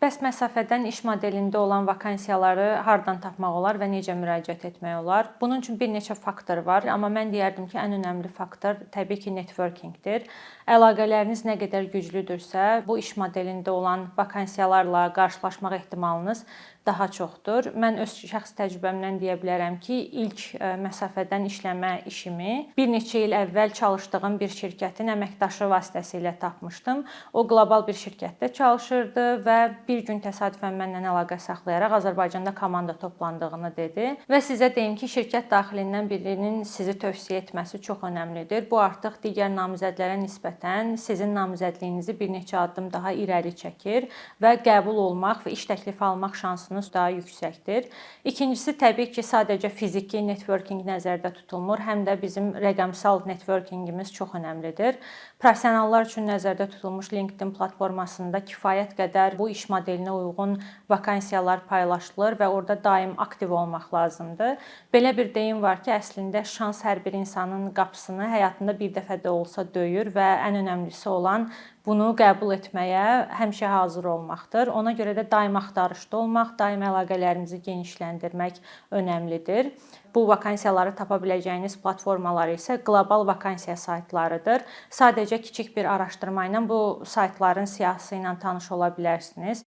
Bəs məsafədən iş modelində olan vakansiyaları hardan tapmaq olar və necə müraciət etmək olar? Bunun üçün bir neçə faktor var, amma mən deyərdim ki, ən önəmli faktor təbii ki, networkingdir. Əlaqələriniz nə qədər güclüdürsə, bu iş modelində olan vakansiyalarla qarşılaşmaq ehtimalınız daha çoxdur. Mən öz şəxsi təcrübəmdən deyə bilərəm ki, ilk məsafədən işləmə işimi bir neçə il əvvəl çalışdığım bir şirkətin əməkdaşı vasitəsilə tapmışdım. O qlobal bir şirkətdə çalışırdı və bir gün təsadüfən mənlə əlaqə saxlayaraq Azərbaycanda komanda toplandığını dedi və sizə deyim ki, şirkət daxilindən birinin sizi tövsiyə etməsi çox önəmlidir. Bu artıq digər namizədlərə nisbətən sizin namizədliyinizi bir neçə addım daha irəli çəkir və qəbul olmaq və iş təklifi almaq şansınız daha yüksəkdir. İkincisi, təbii ki, sadəcə fiziki networking nəzərdə tutulmur, həm də bizim rəqəmsal networkingimiz çox önəmlidir. Professionallar üçün nəzərdə tutulmuş LinkedIn platformasında kifayət qədər bu iş modelinə uyğun vakansiyalar paylaşılır və orada daim aktiv olmaq lazımdır. Belə bir deyim var ki, əslində şans hər bir insanın qapısını həyatında bir dəfə də olsa döyür və ən önəmlisi olan bunu qəbul etməyə həmişə hazır olmaqdır. Ona görə də daim axtarışda olmaq, daim əlaqələrinizi genişləndirmək önəmlidir. Bu vakansiyaları tapa biləcəyiniz platformalar isə qlobal vakansiya saytlarıdır. Sadəcə kiçik bir araşdırma ilə bu saytların siyahısı ilə tanış ola bilərsiniz.